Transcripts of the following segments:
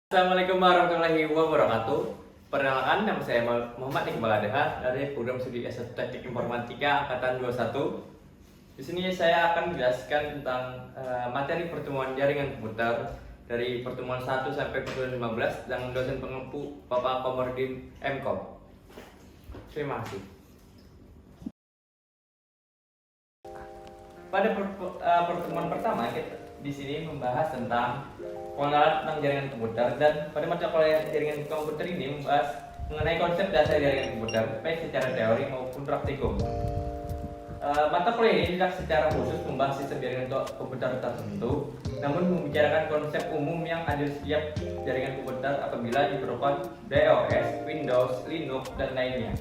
Assalamualaikum warahmatullahi wabarakatuh. Perkenalkan, nama saya Muhammad Iqbal Adha dari program studi S1 Teknik Informatika angkatan 21. Di sini saya akan menjelaskan tentang materi pertemuan jaringan komputer dari pertemuan 1 sampai pertemuan 15 dengan dosen pengempu Bapak Komordin MKom. Terima kasih. Pada pertemuan pertama kita di sini membahas tentang pengenalan tentang jaringan komputer, dan pada mata kuliah jaringan komputer ini membahas mengenai konsep dasar jaringan komputer baik secara teori maupun praktikum. Mata kuliah ini tidak secara khusus membahas sistem jaringan komputer tertentu, namun membicarakan konsep umum yang ada di setiap jaringan komputer apabila diperlukan DOS, Windows, Linux, dan lainnya.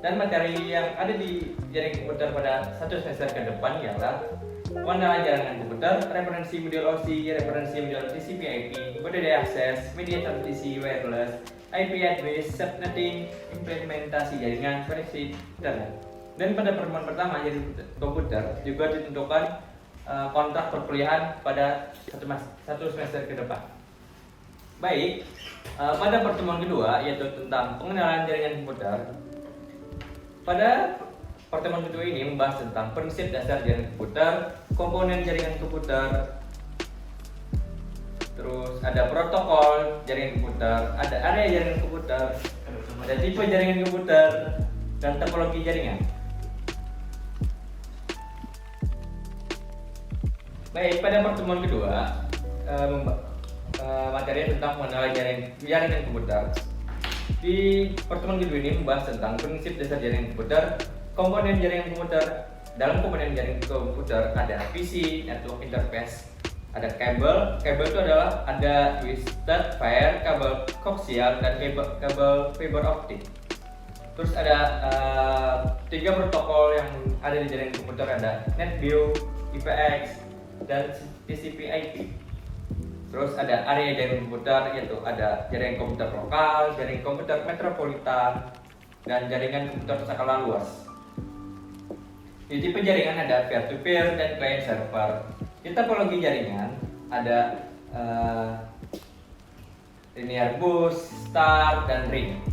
Dan materi yang ada di jaringan komputer pada satu semester ke depan ialah pengenalan jaringan komputer, referensi modul OSI, referensi modul TCP/IP, kode akses, media transmisi wireless, IP address, subnetting, implementasi jaringan, koneksi internet. Dan pada pertemuan pertama jaringan komputer juga ditentukan kontrak perkuliahan pada satu semester ke depan. Baik, pada pertemuan kedua yaitu tentang pengenalan jaringan komputer. Pada pertemuan kedua ini membahas tentang prinsip dasar jaringan komputer, komponen jaringan komputer, terus ada protokol jaringan komputer, ada area jaringan komputer, ada tipe jaringan komputer, dan topologi jaringan. Baik, pada pertemuan kedua materi tentang pengenalan jaringan komputer. Di pertemuan kedua ini membahas tentang prinsip dasar jaringan komputer, komponen jaringan komputer. Dalam komponen jaringan komputer ada PC, network interface, ada kabel. Kabel itu adalah ada twisted pair, kabel koaksial, dan kabel fiber optik. Terus ada tiga protokol yang ada di jaringan komputer, ada NetBIOS, IPX, dan TCP/IP. Terus ada area jaringan komputer, yaitu ada jaringan komputer lokal, jaringan komputer metropolitan, dan jaringan komputer skala luas. Di tipe jaringan ada peer-to-peer dan client server. Di topologi jaringan ada linear bus, star, dan ring.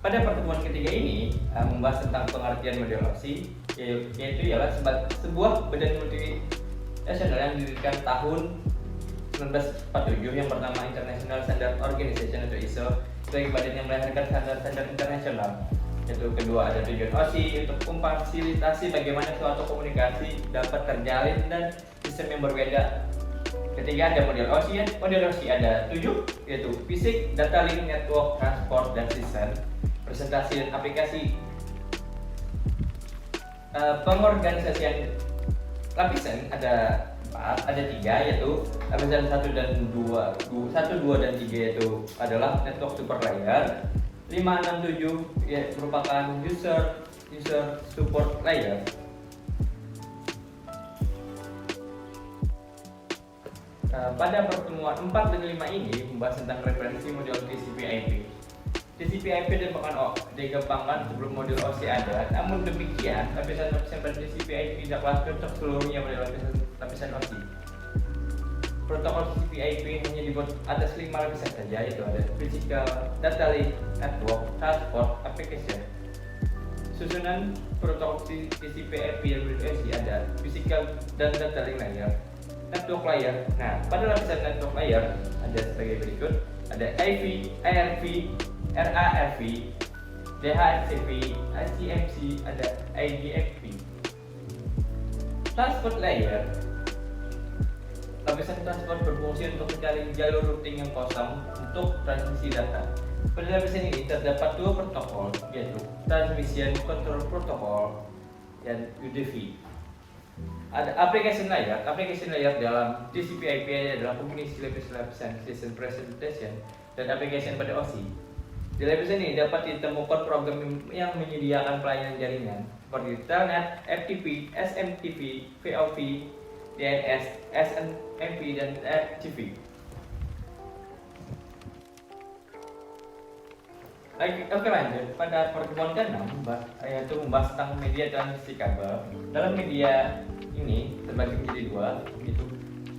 Pada pertemuan ketiga ini membahas tentang pengertian model OSI, yaitu ialah sebuah badan multinasional yang didirikan tahun 1947 yang bernama International Standard Organization atau ISO, sebagai badan yang melahirkan standar-standar internasional. Yaitu kedua ada tujuan OSI untuk memfasilitasi bagaimana suatu komunikasi dapat terjalin dan sistem yang berbeda. Ketiga ada model OSI. Model OSI ada 7, yaitu fisik, data link, network, transport, dan sistem, presentasi dan aplikasi. Pengorganisasian lapisan ada 4, ada 3, yaitu lapisan 1 dan 2, 1, 2, dan 3 yaitu adalah network super layer. 5, 6, 7 merupakan user support layer. Pada pertemuan 4 dan 5 ini membahas tentang referensi model TCP/IP. TCP/IP dikembangkan sebelum modul OSI ada, namun demikian lapisan-lapisan pada TCP/IP tidaklah cocok seluruhnya pada lapisan OSI. Protokol TCP/IP hanya dibuat atas 5 lapisan saja, yaitu ada physical, data link, network, transport, application. Susunan protokol TCP/IP yang OSI ada physical dan data link layer, network layer. Nah, pada lapisan network layer ada sebagai berikut: ada IV, ARV, RARV, DHCP, ICMC, ada IDFP. Transport layer, lapisan transport berfungsi untuk mencari jalur routing yang kosong untuk transmisi data. Pada lapisan ini terdapat 2 protokol, yaitu Transmission Control Protocol dan UDP. Ada application layer. Application layer dalam TCP/IP adalah kombinasi lapisan System Presentation dan application pada OSI. Di lapisan ini dapat ditemukan program yang menyediakan pelayanan jaringan seperti Telnet, FTP, SMTP, VoV, DNS, SNMP, dan RTP. Oke, lanjut. Pada pertemuan ke-6 yaitu membahas tentang media transmisi kabel. Dalam media ini terbagi menjadi dua, yaitu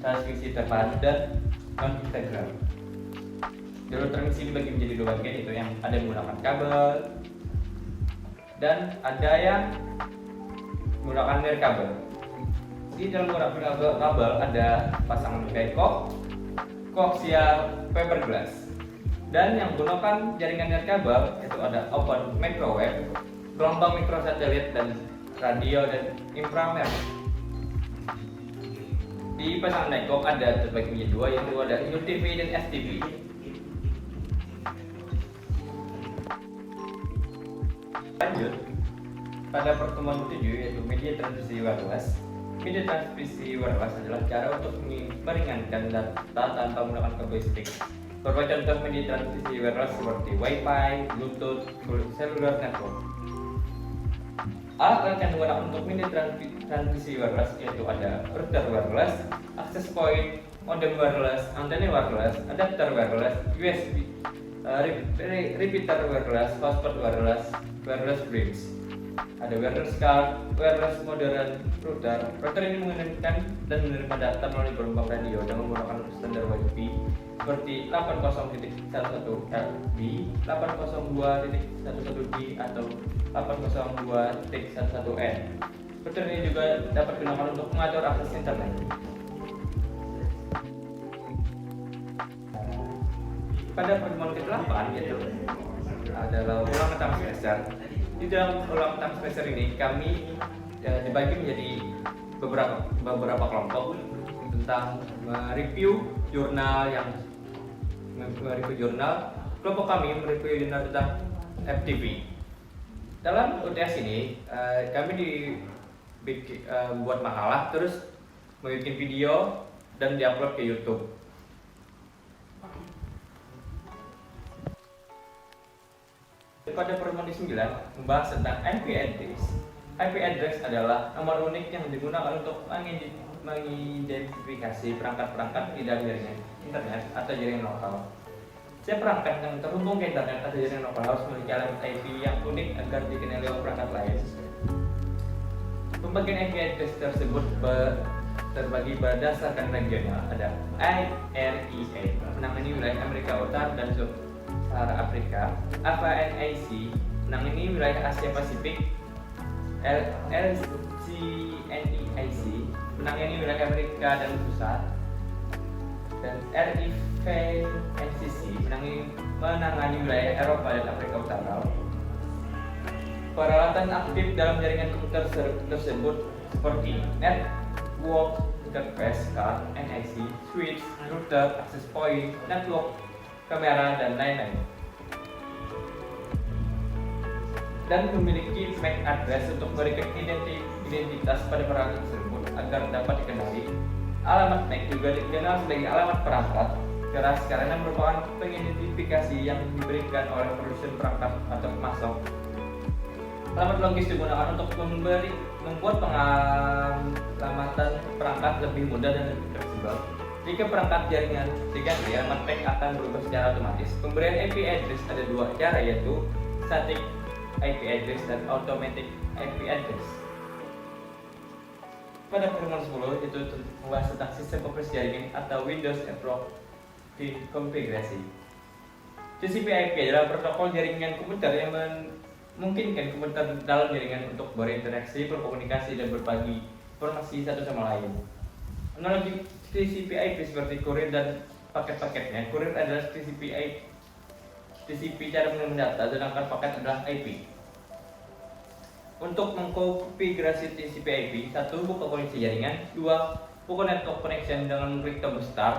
transmisi terpadu dan non integral. Jalur transmisi dibagi menjadi dua bagian, yaitu yang ada menggunakan kabel dan ada yang menggunakan nirkabel. Di dalam menggunakan kabel ada pasangan kayak koaksial fiberglass, dan yang menggunakan jaringan nirkabel itu ada open microwave, gelombang mikrosatelit, dan radio dan inframerah. Di pasangan nightcock ada terbagi menjadi dua, yaitu ada UTV dan STV. Lanjut pada pertemuan ke-7, yaitu media transmisi wireless. Media transmisi wireless adalah cara untuk meringankan data tanpa menggunakan kabel listrik. Beberapa contoh media transmisi wireless seperti Wi-Fi, Bluetooth, cellular network. Alat yang digunakan untuk media transmisi wireless yaitu ada router wireless, access point, modem wireless, antena wireless, adapter wireless, USB, repeater wireless, hotspot wireless, wireless bridge. Ada wireless card, wireless modern router. Router ini mengirimkan dan menerima data melalui gelombang radio dan menggunakan standar Wi-Fi seperti 80.11b, 802.11d atau 802.11n. Router ini juga dapat digunakan untuk mengatur akses internet. Pada pertemuan ke-8 yaitu adalah ulangan time semester. Di dalam ulangan time semester ini kami dibagi menjadi beberapa kelompok tentang mereview jurnal kelompok kami mereview jurnal tentang FTP. Dalam UTS ini kami buat makalah, terus membuat video dan diupload ke YouTube. Pada pertemuan ke-9 membahas tentang IP address. IP address adalah nomor unik yang digunakan untuk mengidentifikasi perangkat-perangkat di dalam jaringan internet atau jaringan lokal. Setiap perangkat yang terhubung ke internet atau jaringan lokal harus memiliki alamat IP yang unik agar dikenali oleh perangkat lain. Pembagian IP address tersebut terbagi berdasarkan regional. Ada IREA menangani wilayah Amerika Utara dan Sub-Sahara Afrika, AFNIC menangani wilayah Asia Pasifik, LCNIC menangani wilayah Amerika dan Pusat, dan RIVNCC menangani wilayah Eropa dan Afrika Utara. Peralatan aktif dalam jaringan komputer tersebut seperti network interface card, NIC, switch, router, access point, network, kamera, dan lain-lain. Dan memiliki MAC address untuk memberikan identitas pada perangkat tersebut agar dapat dikenali. Alamat MAC juga dikenal sebagai alamat perangkat keras karena merupakan pengidentifikasi yang diberikan oleh produsen perangkat atau pemasok. Alamat logis digunakan untuk membuat pengamatan perangkat lebih mudah dan lebih fleksibel. Jika perangkat jaringan diganti, alamat MAC akan berubah secara otomatis. Pemberian IP address ada dua cara, yaitu static IP address dan automatic IP address. Pada pertemuan 10 itu membahas tentang sistem operasi jaringan atau Windows Approximate konfigurasi. TCP/IP adalah protokol jaringan komputer yang memungkinkan komputer dalam jaringan untuk berinteraksi, berkomunikasi, dan berbagi informasi satu sama lain. Analogi TCP/IP seperti kurir dan paket-paketnya. Kurir adalah TCP cara mengirim data, sedangkan paket adalah IP. Untuk mengkonfigurasi TCP/IP, 1. Buka koneksi jaringan. 2. Buka network connection dengan mengklik tombol start.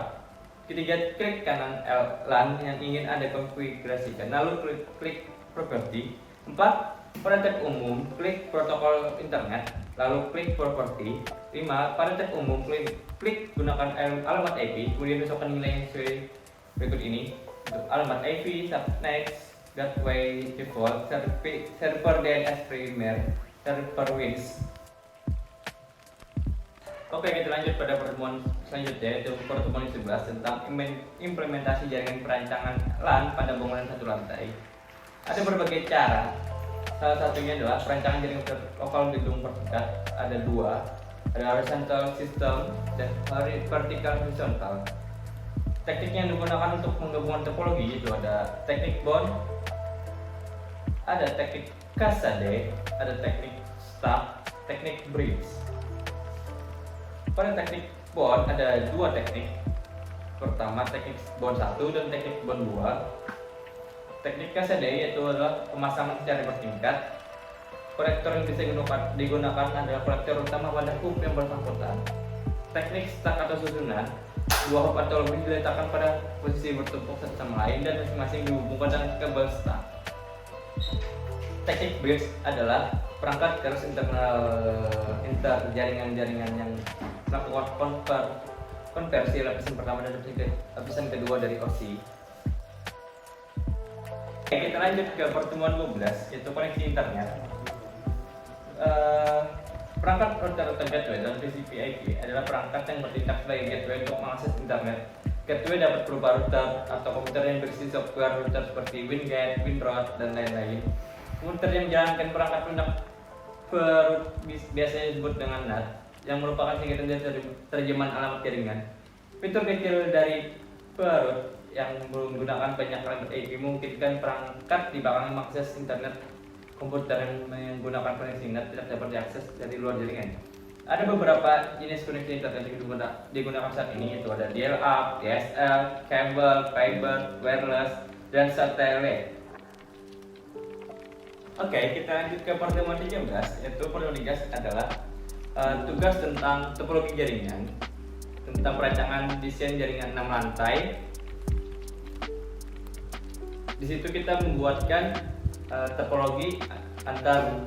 3. Klik kanan LAN yang ingin Anda konfigurasikan, lalu klik property. 4. Pada tab umum, klik protokol internet, lalu klik property. 5. Pada tab umum, klik gunakan alamat IP, kemudian masukkan nilai yang sesuai berikut ini. Untuk alamat IP, subnet, gateway, default, server DNS primer, server wins. Oke, kita lanjut pada pertemuan selanjutnya, yaitu pertemuan 11 tentang implementasi jaringan perancangan LAN pada bangunan satu lantai. Ada berbagai cara. Salah satunya adalah perancangan jaringan lokal gedung terdekat. Ada dua, ada horizontal system dan vertical horizontal. Teknik yang digunakan untuk menggabungkan topologi itu ada teknik bond, ada teknik Cassaday, ada teknik stack, teknik bridge. Pada teknik bond ada dua teknik. Pertama teknik bond 1 dan teknik bond 2. Teknik Cassaday yaitu adalah pemasangan secara bertingkat. Konektor yang bisa digunakan adalah konektor utama pada hub yang bersangkutan. Teknik stack atau susunan, dua hub atau lebih diletakkan pada posisi bertumpuk satu sama lain dan masing-masing dihubungkan dengan kabel stack. Teknik bridge adalah perangkat keras inter jaringan-jaringan yang melakukan konversi lapisan pertama dan lapisan kedua dari OSI. Oke, kita lanjut ke pertemuan 12 yaitu koneksi internet. Perangkat router gateway dalam TCP/IP adalah perangkat yang bertindak sebagai gateway untuk mengakses internet. Gateway dapat berupa router atau komputer yang berisi software router seperti WinGate, WinRoute, dan lain-lain. Komputer yang menjalankan perangkat lunak biasanya disebut dengan NAT, yang merupakan singkatan dari terjemahan alamat jaringan. Fitur kecil dari perut yang menggunakan banyak alamat IP memungkinkan perangkat di belakang mengakses internet. Komputer yang menggunakan koneksi NAT tidak dapat diakses dari luar jaringan. Ada beberapa jenis koneksi internet yang digunakan saat ini, yaitu ada dial-up, DSL, kabel, fiber, wireless, dan satelit. Oke, kita lanjut ke pertemuan 13, yaitu pertemuan 13 adalah tugas tentang topologi jaringan, tentang perancangan desain jaringan 6 lantai. Di situ kita membuatkan topologi antar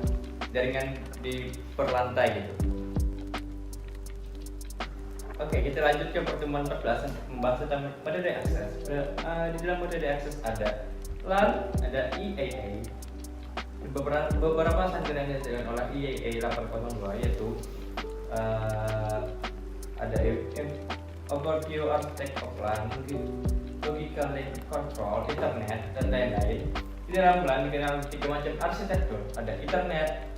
jaringan di per lantai gitu. Oke, kita lanjut ke pertemuan 14 membahas tentang metode akses. Di dalam metode akses ada LAN, ada EAA. Beberapa santunan yang dihasilkan oleh EAA 802 yaitu ada overview architect of LAN, logical link control, Ethernet, dan lain-lain. Di dalam LAN dikenal 3 macam arsitektur, ada Ethernet,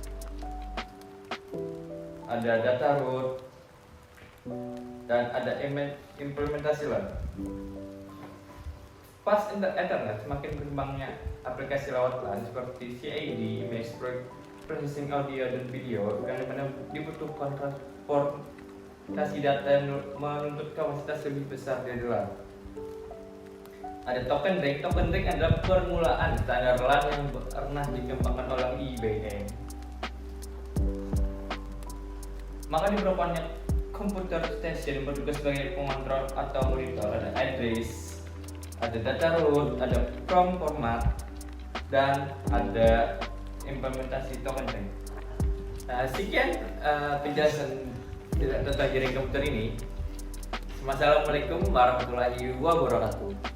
ada data route, dan ada implementasi LAN. Pas Ethernet, semakin berkembangnya aplikasi lewat LAN seperti CAD, image processing audio dan video, yang dimana dibutuhkan transportasi data yang menuntut kapasitas lebih besar dari LAN. Ada token ring. Token ring adalah permulaan standar LAN yang pernah dikembangkan oleh IBM. Maka di beberapa komputer station bertugas sebagai pengontrol atau monitor. Ada address, ada data route, ada PROM format, dan ada implementasi token ring. Sekian penjelasan tentang jaringan komputer ini. Wassalamualaikum warahmatullahi wabarakatuh.